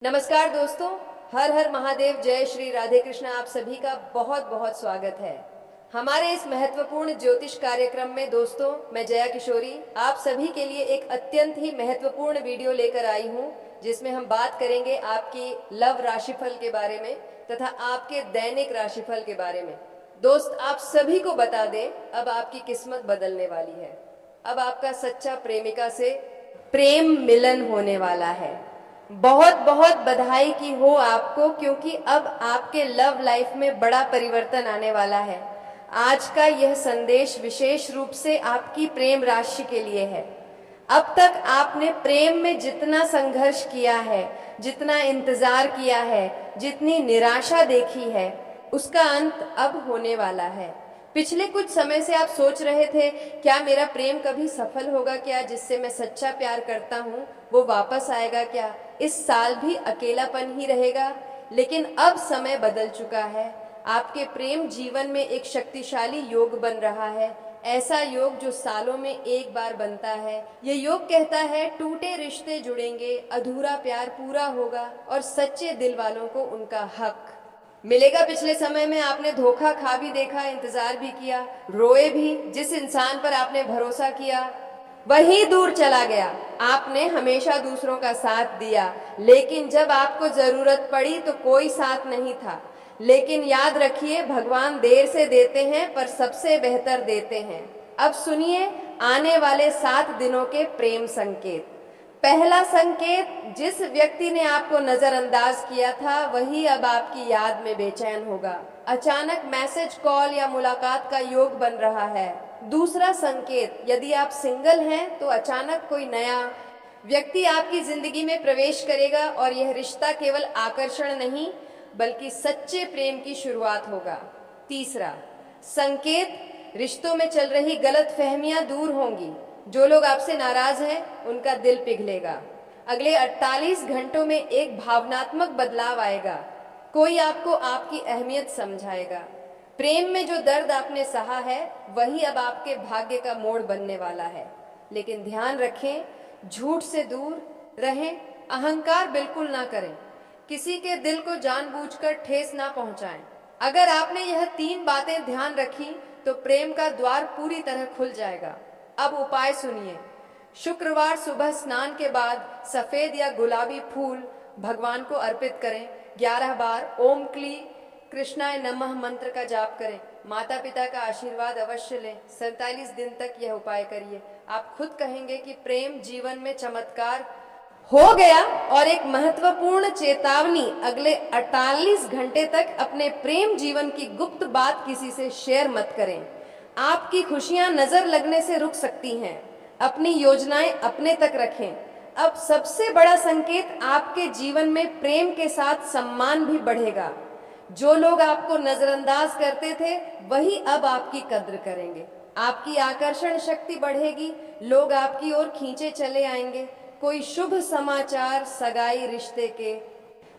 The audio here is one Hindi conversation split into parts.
नमस्कार दोस्तों, हर हर महादेव, जय श्री राधे कृष्ण। आप सभी का बहुत बहुत स्वागत है हमारे इस महत्वपूर्ण ज्योतिष कार्यक्रम में। दोस्तों, मैं जया किशोरी आप सभी के लिए एक अत्यंत ही महत्वपूर्ण वीडियो लेकर आई हूं, जिसमें हम बात करेंगे आपकी लव राशिफल के बारे में तथा आपके दैनिक राशिफल के बारे में। दोस्त, आप सभी को बता दें, अब आपकी किस्मत बदलने वाली है। अब आपका सच्चा प्रेमिका से प्रेम मिलन होने वाला है। बहुत बहुत बधाई की हो आपको, क्योंकि अब आपके लव लाइफ में बड़ा परिवर्तन आने वाला है। आज का यह संदेश विशेष रूप से आपकी प्रेम राशि के लिए है। अब तक आपने प्रेम में जितना संघर्ष किया है, जितना इंतजार किया है, जितनी निराशा देखी है, उसका अंत अब होने वाला है। पिछले कुछ समय से आप सोच रहे थे, क्या मेरा प्रेम कभी सफल होगा क्या? जिससे मैं सच्चा प्यार करता हूँ वो वापस आएगा क्या? इस साल भी अकेलापन ही रहेगा? लेकिन अब समय बदल चुका है। आपके प्रेम जीवन में एक शक्तिशाली योग बन रहा है, ऐसा योग जो सालों में एक बार बनता है। ये योग कहता है, टूटे रिश्ते जुड़ेंगे, अधूरा प्यार पूरा होगा और सच्चे दिल वालों को उनका हक मिलेगा। पिछले समय में आपने धोखा खा भी देखा, इंतजार भी किया, रोए भी। जिस इंसान पर आपने भरोसा किया वही दूर चला गया। आपने हमेशा दूसरों का साथ दिया, लेकिन जब आपको जरूरत पड़ी तो कोई साथ नहीं था। लेकिन याद रखिए, भगवान देर से देते हैं पर सबसे बेहतर देते हैं। अब सुनिए आने वाले 7 दिनों के प्रेम संकेत। पहला संकेत, जिस व्यक्ति ने आपको नजरअंदाज किया था वही अब आपकी याद में बेचैन होगा। अचानक मैसेज, कॉल या मुलाकात का योग बन रहा है। दूसरा संकेत, यदि आप सिंगल हैं तो अचानक कोई नया व्यक्ति आपकी जिंदगी में प्रवेश करेगा और यह रिश्ता केवल आकर्षण नहीं बल्कि सच्चे प्रेम की शुरुआत होगा। तीसरा संकेत, रिश्तों में चल रही गलतफहमियां दूर होंगी। जो लोग आपसे नाराज हैं उनका दिल पिघलेगा। अगले 48 घंटों में एक भावनात्मक बदलाव आएगा। कोई आपको आपकी अहमियत समझाएगा। प्रेम में जो दर्द आपने सहा है वही अब आपके भाग्य का मोड़ बनने वाला है। लेकिन ध्यान रखें, झूठ से दूर रहें, अहंकार बिल्कुल ना करें, किसी के दिल को जानबूझकर ठेस ना पहुंचाएं। अगर आपने यह 3 बातें ध्यान रखी तो प्रेम का द्वार पूरी तरह खुल जाएगा। अब उपाय सुनिए। शुक्रवार सुबह स्नान के बाद सफेद या गुलाबी फूल भगवान को अर्पित करें। 11 बार ओम क्ली कृष्णाय नमः मंत्र का जाप करें। माता पिता का आशीर्वाद अवश्य लें। 47 दिन तक यह उपाय करिए। आप खुद कहेंगे कि प्रेम जीवन में चमत्कार हो गया। और एक महत्वपूर्ण चेतावनी, अगले 48 घंटे तक अपने प्रेम जीवन की गुप्त बात किसी से शेयर मत करें। आपकी खुशियां नजर लगने से रुक सकती हैं। अपनी योजनाएं अपने तक रखें। अब सबसे बड़ा संकेत, आपके जीवन में प्रेम के साथ सम्मान भी बढ़ेगा। जो लोग आपको नजरअंदाज करते थे वही अब आपकी कद्र करेंगे। आपकी आकर्षण शक्ति बढ़ेगी, लोग आपकी ओर खींचे चले आएंगे। कोई शुभ समाचार, सगाई, रिश्ते के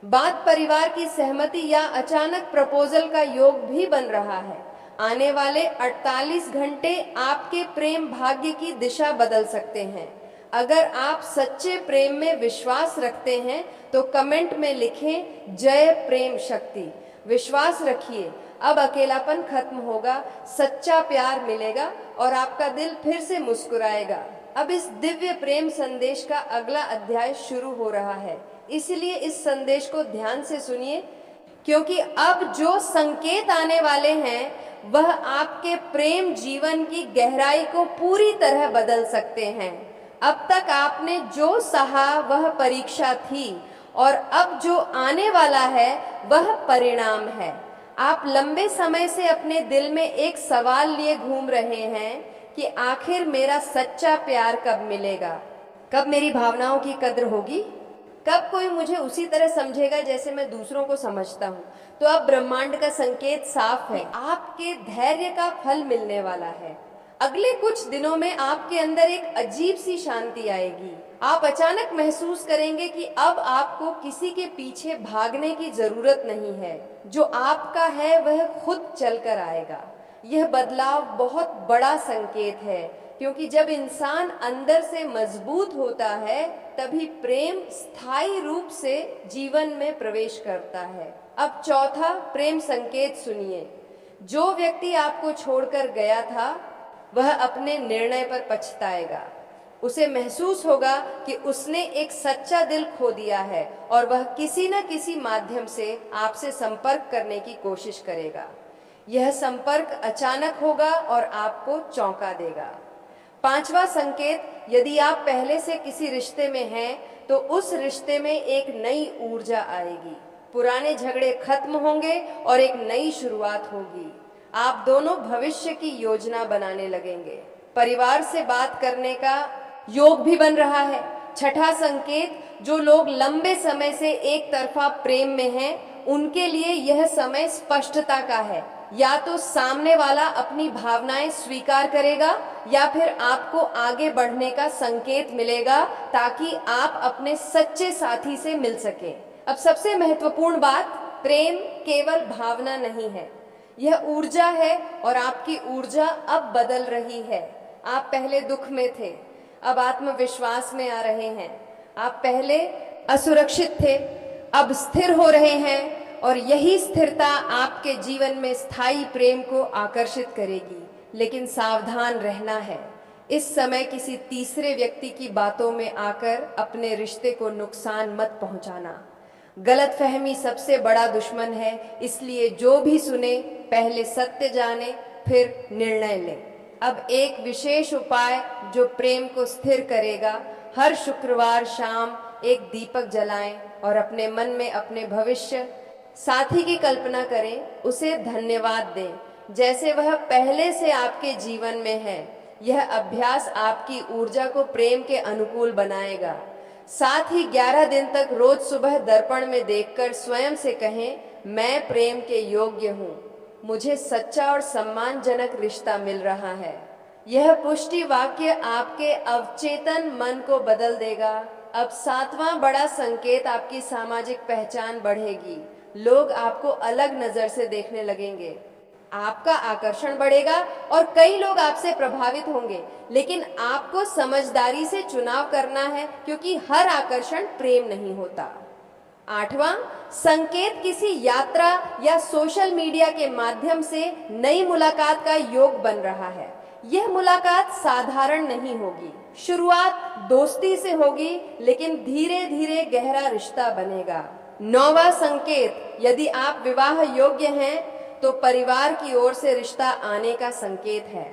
बाद परिवार की सहमति या अचानक प्रपोजल का योग भी बन रहा है। आने वाले 48 घंटे आपके प्रेम भाग्य की दिशा बदल सकते हैं। अगर आप सच्चे प्रेम में विश्वास रखते हैं तो कमेंट में लिखें, जय प्रेम शक्ति। विश्वास रखिए, अब अकेलापन खत्म होगा, सच्चा प्यार मिलेगा और आपका दिल फिर से मुस्कुराएगा। अब इस दिव्य प्रेम संदेश का अगला अध्याय शुरू हो रहा है, इसलिए इस संदेश को ध्यान से सुनिए, क्योंकि अब जो संकेत आने वाले हैं वह आपके प्रेम जीवन की गहराई को पूरी तरह बदल सकते हैं। अब तक आपने जो सहा वह परीक्षा थी और अब जो आने वाला है वह परिणाम है। आप लंबे समय से अपने दिल में एक सवाल लिए घूम रहे हैं कि आखिर मेरा सच्चा प्यार कब मिलेगा, कब मेरी भावनाओं की कद्र होगी, कब कोई मुझे उसी तरह समझेगा जैसे मैं दूसरों को समझता हूँ। तो अब ब्रह्मांड का संकेत साफ है, आपके धैर्य का फल मिलने वाला है। अगले कुछ दिनों में आपके अंदर एक अजीब सी शांति आएगी। आप अचानक महसूस करेंगे कि अब आपको किसी के पीछे भागने की जरूरत नहीं है। जो आपका है वह खुद चलकर आएगा। यह बदलाव बहुत बड़ा संकेत है, क्योंकि जब इंसान अंदर से मजबूत होता है तभी प्रेम स्थायी रूप से जीवन में प्रवेश करता है। अब चौथा प्रेम संकेत सुनिए। जो व्यक्ति आपको छोड़कर गया था वह अपने निर्णय पर पछताएगा। उसे महसूस होगा कि उसने एक सच्चा दिल खो दिया है और वह किसी न किसी माध्यम से आपसे संपर्क करने की कोशिश करेगा। यह संपर्क अचानक होगा और आपको चौंका देगा। पांचवा संकेत, यदि आप पहले से किसी रिश्ते में हैं तो उस रिश्ते में एक नई ऊर्जा आएगी। पुराने झगड़े खत्म होंगे और एक नई शुरुआत होगी। आप दोनों भविष्य की योजना बनाने लगेंगे। परिवार से बात करने का योग भी बन रहा है। छठा संकेत, जो लोग लंबे समय से एक तरफा प्रेम में हैं उनके लिए यह समय स्पष्टता का है। या तो सामने वाला अपनी भावनाएं स्वीकार करेगा या फिर आपको आगे बढ़ने का संकेत मिलेगा ताकि आप अपने सच्चे साथी से मिल सके। अब सबसे महत्वपूर्ण बात, प्रेम केवल भावना नहीं है, यह ऊर्जा है और आपकी ऊर्जा अब बदल रही है। आप पहले दुख में थे, अब आत्मविश्वास में आ रहे हैं। आप पहले असुरक्षित थे, अब स्थिर हो रहे हैं और यही स्थिरता आपके जीवन में स्थायी प्रेम को आकर्षित करेगी। लेकिन सावधान रहना है, इस समय किसी तीसरे व्यक्ति की बातों में आकर अपने रिश्ते को नुकसान मत पहुंचाना। गलतफहमी सबसे बड़ा दुश्मन है, इसलिए जो भी सुने पहले सत्य जाने फिर निर्णय लें। अब एक विशेष उपाय जो प्रेम को स्थिर करेगा, हर शुक्रवार शाम एक दीपक जलाएं और अपने मन में अपने भविष्य साथी की कल्पना करें, उसे धन्यवाद दें जैसे वह पहले से आपके जीवन में है। यह अभ्यास आपकी ऊर्जा को प्रेम के अनुकूल बनाएगा। साथ ही 11 दिन तक रोज सुबह दर्पण में देखकर स्वयं से कहें, मैं प्रेम के योग्य हूँ, मुझे सच्चा और सम्मानजनक रिश्ता मिल रहा है। यह पुष्टि वाक्य आपके अवचेतन मन को बदल देगा। अब सातवां बड़ा संकेत, आपकी सामाजिक पहचान बढ़ेगी। लोग आपको अलग नजर से देखने लगेंगे, आपका आकर्षण बढ़ेगा और कई लोग आपसे प्रभावित होंगे। लेकिन आपको समझदारी से चुनाव करना है क्योंकि हर आकर्षण प्रेम नहीं होता। आठवां संकेत, किसी यात्रा या सोशल मीडिया के माध्यम से नई मुलाकात का योग बन रहा है। यह मुलाकात साधारण नहीं होगी। शुरुआत दोस्ती से होगी लेकिन धीरे धीरे गहरा रिश्ता बनेगा। नौवां संकेत, यदि आप विवाह योग्य हैं तो परिवार की ओर से रिश्ता आने का संकेत है।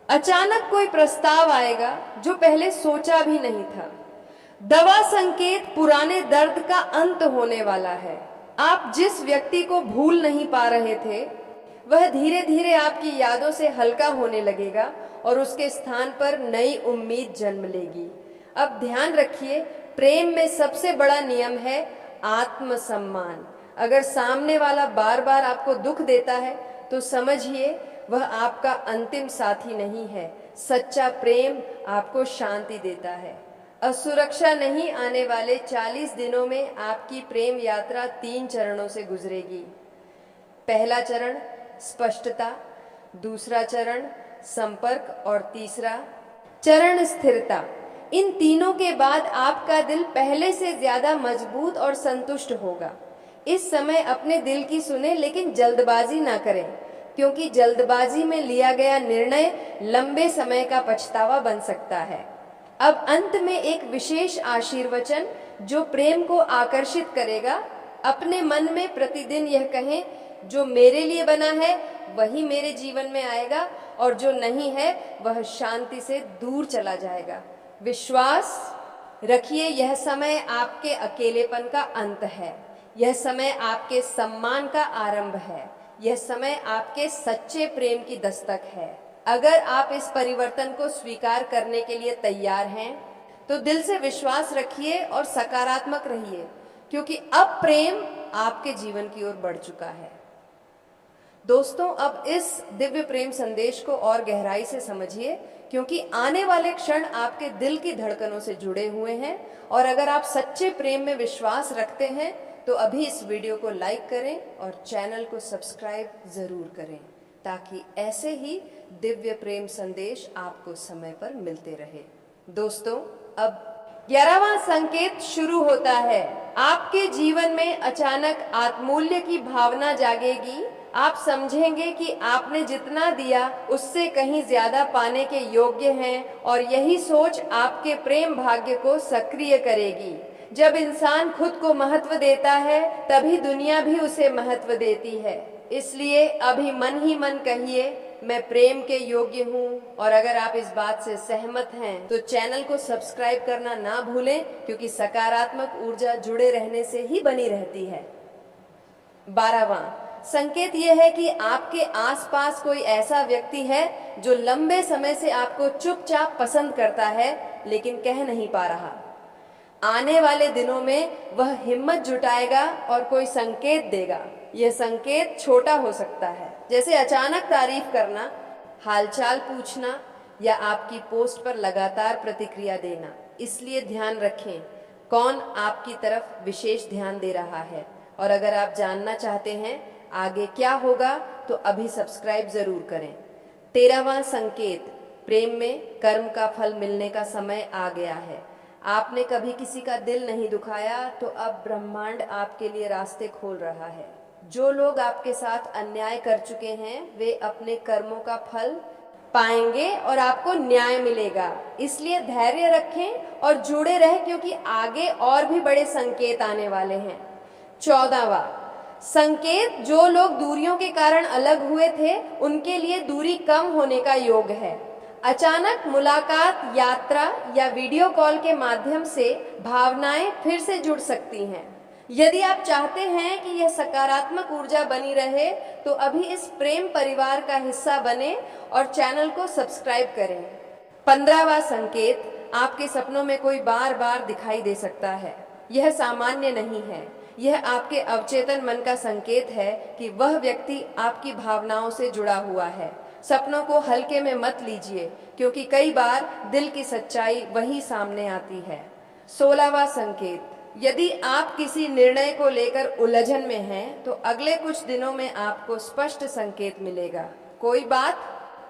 अचानक कोई प्रस्ताव आएगा जो पहले सोचा भी नहीं था। दवा संकेत, पुराने दर्द का अंत होने वाला है। आप जिस व्यक्ति को भूल नहीं पा रहे थे वह धीरे धीरे आपकी यादों से हल्का होने लगेगा और उसके स्थान पर नई उम्मीद जन्म लेगी। अब ध्यान रखिए, प्रेम में सबसे बड़ा नियम है आत्मसम्मान। अगर सामने वाला बार बार आपको दुख देता है तो समझिए वह आपका अंतिम साथी नहीं है। सच्चा प्रेम आपको शांति देता है। असुरक्षा नहीं आने वाले 40 दिनों में आपकी प्रेम यात्रा 3 चरणों से गुजरेगी। पहला चरण स्पष्टता, दूसरा चरण संपर्क और तीसरा चरण स्थिरता। इन तीनों के बाद आपका दिल पहले से ज्यादा मजबूत और संतुष्ट होगा। इस समय अपने दिल की सुने लेकिन जल्दबाजी ना करें, क्योंकि जल्दबाजी में लिया गया निर्णय लंबे समय का पछतावा बन सकता है। अब अंत में एक विशेष आशीर्वचन जो प्रेम को आकर्षित करेगा। अपने मन में प्रतिदिन यह कहें, जो मेरे लिए बना है वही मेरे जीवन में आएगा और जो नहीं है वह शांति से दूर चला जाएगा। विश्वास रखिए, यह समय आपके अकेलेपन का अंत है। यह समय आपके सम्मान का आरंभ है। यह समय आपके सच्चे प्रेम की दस्तक है। अगर आप इस परिवर्तन को स्वीकार करने के लिए तैयार हैं तो दिल से विश्वास रखिए और सकारात्मक रहिए, क्योंकि अब प्रेम आपके जीवन की ओर बढ़ चुका है। दोस्तों, अब इस दिव्य प्रेम संदेश को और गहराई से समझिए, क्योंकि आने वाले क्षण आपके दिल की धड़कनों से जुड़े हुए हैं। और अगर आप सच्चे प्रेम में विश्वास रखते हैं तो अभी इस वीडियो को लाइक करें और चैनल को सब्सक्राइब जरूर करें। ताकि ऐसे ही दिव्य प्रेम संदेश आपको समय पर मिलते रहे। दोस्तों, अब 11वां संकेत शुरू होता है। आपके जीवन में अचानक आत्मूल्य की भावना जागेगी। आप समझेंगे कि आपने जितना दिया उससे कहीं ज्यादा पाने के योग्य हैं और यही सोच आपके प्रेम भाग्य को सक्रिय करेगी। जब इंसान खुद को महत्व देता है तभी दुनिया भी उसे महत्व देती है। इसलिए अभी मन ही मन कहिए, मैं प्रेम के योग्य हूँ। और अगर आप इस बात से सहमत हैं तो चैनल को सब्सक्राइब करना ना भूलें, क्योंकि सकारात्मक ऊर्जा जुड़े रहने से ही बनी रहती है। 12वां संकेत यह है कि आपके आसपास कोई ऐसा व्यक्ति है जो लंबे समय से आपको चुपचाप पसंद करता है लेकिन कह नहीं पा रहा। आने वाले दिनों में वह हिम्मत जुटाएगा और कोई संकेत देगा। यह संकेत छोटा हो सकता है, जैसे अचानक तारीफ करना, हालचाल पूछना या आपकी पोस्ट पर लगातार प्रतिक्रिया देना। इसलिए ध्यान रखें कौन आपकी तरफ विशेष ध्यान दे रहा है। और अगर आप जानना चाहते हैं आगे क्या होगा तो अभी सब्सक्राइब जरूर करें। 13वां संकेत, प्रेम में कर्म का फल मिलने का समय आ गया है। आपने कभी किसी का दिल नहीं दुखाया तो अब ब्रह्मांड आपके लिए रास्ते खोल रहा है। जो लोग आपके साथ अन्याय कर चुके हैं वे अपने कर्मों का फल पाएंगे और आपको न्याय मिलेगा। इसलिए धैर्य रखें और जुड़े रहें, क्योंकि आगे और भी बड़े संकेत आने वाले हैं। 14वां संकेत, जो लोग दूरियों के कारण अलग हुए थे उनके लिए दूरी कम होने का योग है। अचानक मुलाकात, यात्रा या वीडियो कॉल के माध्यम से भावनाएं फिर से जुड़ सकती हैं। यदि आप चाहते हैं कि यह सकारात्मक ऊर्जा बनी रहे तो अभी इस प्रेम परिवार का हिस्सा बने और चैनल को सब्सक्राइब करें। 15वां संकेत, आपके सपनों में कोई बार बार दिखाई दे सकता है। यह सामान्य नहीं है, यह आपके अवचेतन मन का संकेत है कि वह व्यक्ति आपकी भावनाओं से जुड़ा हुआ है। सपनों को हल्के में मत लीजिए, क्योंकि कई बार दिल की सच्चाई वही सामने आती है। 16वां संकेत, यदि आप किसी निर्णय को लेकर उलझन में हैं तो अगले कुछ दिनों में आपको स्पष्ट संकेत मिलेगा। कोई बात,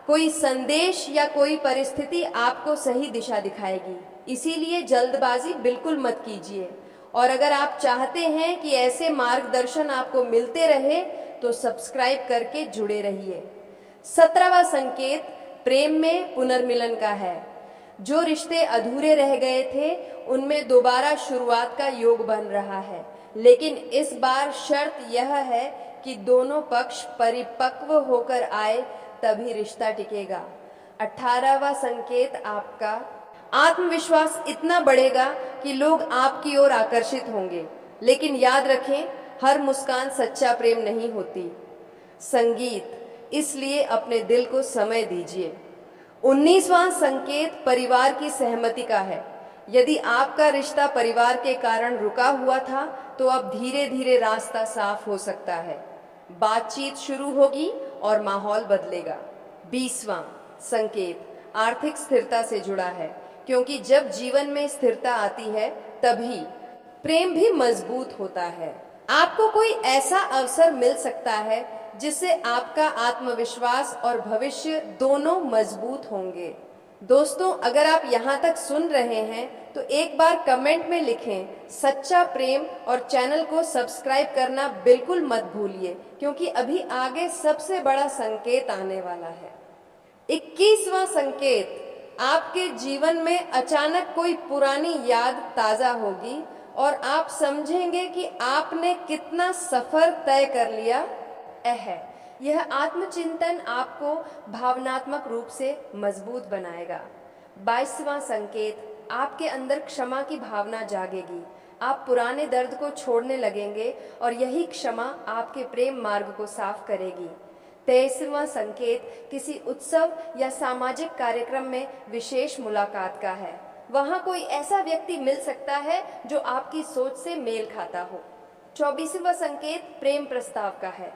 कोई संदेश या कोई परिस्थिति आपको सही दिशा दिखाएगी। इसीलिए जल्दबाजी बिल्कुल मत कीजिए। और अगर आप चाहते हैं कि ऐसे मार्गदर्शन आपको मिलते रहे तो सब्सक्राइब करके जुड़े रहिए। 17वां संकेत, प्रेम में पुनर्मिलन का है। जो रिश्ते अधूरे रह गए थे उनमें दोबारा शुरुआत का योग बन रहा है, लेकिन इस बार शर्त यह है कि दोनों पक्ष परिपक्व होकर आए, तभी रिश्ता टिकेगा। 18वां संकेत, आपका आत्मविश्वास इतना बढ़ेगा कि लोग आपकी ओर आकर्षित होंगे। लेकिन याद रखें, हर मुस्कान सच्चा प्रेम नहीं होती। संगीत, इसलिए अपने दिल को समय दीजिए। 19वां संकेत, परिवार की सहमति का है। यदि आपका रिश्ता परिवार के कारण रुका हुआ था तो अब धीरे धीरे रास्ता साफ हो सकता है। बातचीत शुरू होगी और माहौल बदलेगा। 20वां संकेत, आर्थिक स्थिरता से जुड़ा है, क्योंकि जब जीवन में स्थिरता आती है तभी प्रेम भी मजबूत होता है। आपको कोई ऐसा अवसर मिल सकता है जिससे आपका आत्मविश्वास और भविष्य दोनों मजबूत होंगे। दोस्तों, अगर आप यहाँ तक सुन रहे हैं तो एक बार कमेंट में लिखें सच्चा प्रेम और चैनल को सब्सक्राइब करना बिल्कुल मत भूलिए, क्योंकि अभी आगे सबसे बड़ा संकेत आने वाला है। 21वां संकेत, आपके जीवन में अचानक कोई पुरानी याद ताजा होगी और आप समझेंगे कि आपने कितना सफर तय कर लिया है। यह आत्मचिंतन आपको भावनात्मक रूप से मजबूत बनाएगा। 22वां संकेत, आपके अंदर क्षमा की भावना जागेगी। आप पुराने दर्द को छोड़ने लगेंगे और यही क्षमा आपके प्रेम मार्ग को साफ करेगी। 23वां संकेत, किसी उत्सव या सामाजिक कार्यक्रम में विशेष मुलाकात का है। वहाँ कोई ऐसा व्यक्ति मिल सकता है जो आपकी सोच से मेल खाता हो। 24वां संकेत, प्रेम प्रस्ताव का है।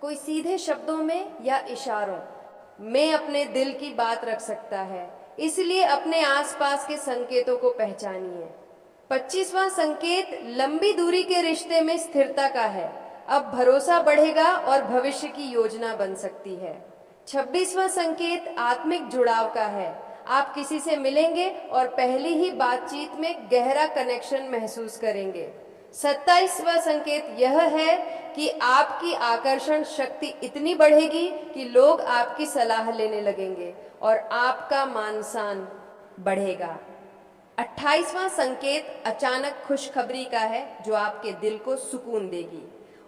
कोई सीधे शब्दों में या इशारों में अपने दिल की बात रख सकता है, इसलिए अपने आसपास के संकेतों को पहचानिए। 25वां संकेत, लंबी दूरी के रिश्ते में स्थिरता का है। अब भरोसा बढ़ेगा और भविष्य की योजना बन सकती है। 26वां संकेत आत्मिक जुड़ाव का है। आप किसी से मिलेंगे और पहली ही बातचीत में गहरा कनेक्शन महसूस करेंगे। 27वां संकेत यह है कि आपकी आकर्षण शक्ति इतनी बढ़ेगी कि लोग आपकी सलाह लेने लगेंगे और आपका मान सम्मान बढ़ेगा। 28वां संकेत अचानक खुशखबरी का है जो आपके दिल को सुकून देगी।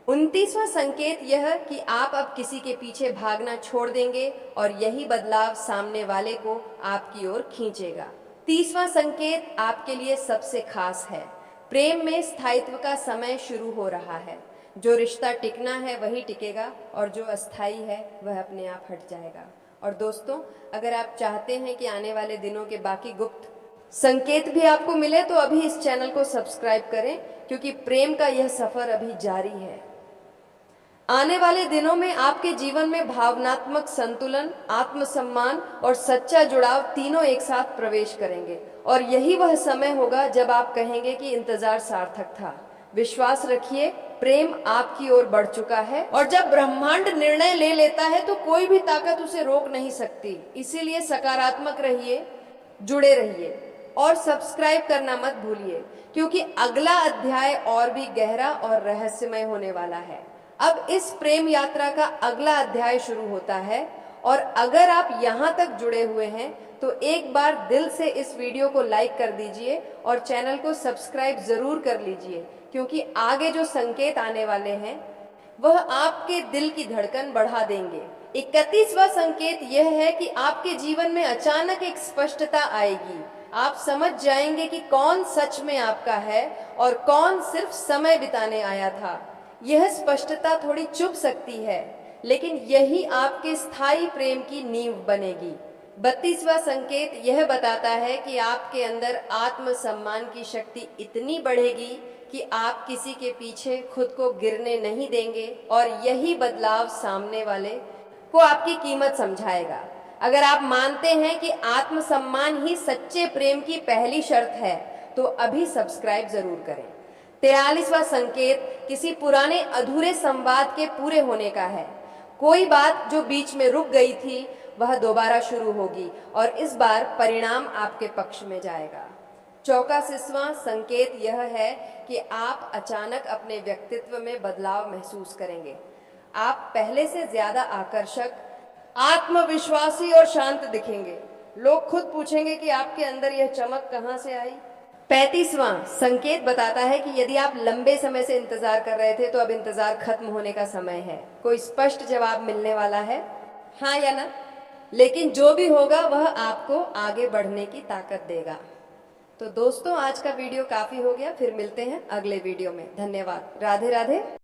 29वां संकेत यह कि आप अब किसी के पीछे भागना छोड़ देंगे और यही बदलाव सामने वाले को आपकी ओर खींचेगा। 30वां संकेत आपके लिए सबसे खास है। प्रेम में स्थायित्व का समय शुरू हो रहा है। जो रिश्ता टिकना है वही टिकेगा और जो अस्थायी है वह अपने आप हट जाएगा। और दोस्तों, अगर आप चाहते हैं कि आने वाले दिनों के बाकी गुप्त संकेत भी आपको मिले तो अभी इस चैनल को सब्सक्राइब करें, क्योंकि प्रेम का यह सफर अभी जारी है। आने वाले दिनों में आपके जीवन में भावनात्मक संतुलन, आत्मसम्मान और सच्चा जुड़ाव तीनों एक साथ प्रवेश करेंगे और यही वह समय होगा जब आप कहेंगे कि इंतजार सार्थक था। विश्वास रखिए, प्रेम आपकी ओर बढ़ चुका है और जब ब्रह्मांड निर्णय ले लेता है तो कोई भी ताकत उसे रोक नहीं सकती। इसीलिए सकारात्मक रहिए, जुड़े रहिए और सब्सक्राइब करना मत भूलिए, क्योंकि अगला अध्याय और भी गहरा और रहस्यमय होने वाला है। अब इस प्रेम यात्रा का अगला अध्याय शुरू होता है और अगर आप यहाँ तक जुड़े हुए हैं तो एक बार दिल से इस वीडियो को लाइक कर दीजिए और चैनल को सब्सक्राइब जरूर कर लीजिए, क्योंकि आगे जो संकेत आने वाले हैं वह आपके दिल की धड़कन बढ़ा देंगे। 31वां संकेत यह है कि आपके जीवन में अचानक एक स्पष्टता आएगी। आप समझ जाएंगे कि कौन सच में आपका है और कौन सिर्फ समय बिताने आया था। यह स्पष्टता थोड़ी चुभ सकती है, लेकिन यही आपके स्थायी प्रेम की नींव बनेगी। 32वां संकेत यह बताता है कि आपके अंदर आत्मसम्मान की शक्ति इतनी बढ़ेगी कि आप किसी के पीछे खुद को गिरने नहीं देंगे और यही बदलाव सामने वाले को आपकी कीमत समझाएगा। अगर आप मानते हैं कि आत्मसम्मान ही सच्चे प्रेम की पहली शर्त है तो अभी सब्सक्राइब जरूर करें। 43वां संकेत किसी पुराने अधूरे संवाद के पूरे होने का है। कोई बात जो बीच में रुक गई थी वह दोबारा शुरू होगी और इस बार परिणाम आपके पक्ष में जाएगा। 34वां संकेत यह है कि आप अचानक अपने व्यक्तित्व में बदलाव महसूस करेंगे। आप पहले से ज्यादा आकर्षक, आत्मविश्वासी और शांत दिखेंगे। लोग खुद पूछेंगे कि आपके अंदर यह चमक कहां से आई। 35वां संकेत बताता है कि यदि आप लंबे समय से इंतजार कर रहे थे तो अब इंतजार खत्म होने का समय है। कोई स्पष्ट जवाब मिलने वाला है, हाँ या ना। लेकिन जो भी होगा वह आपको आगे बढ़ने की ताकत देगा। तो दोस्तों, आज का वीडियो काफी हो गया। फिर मिलते हैं अगले वीडियो में। धन्यवाद। राधे राधे।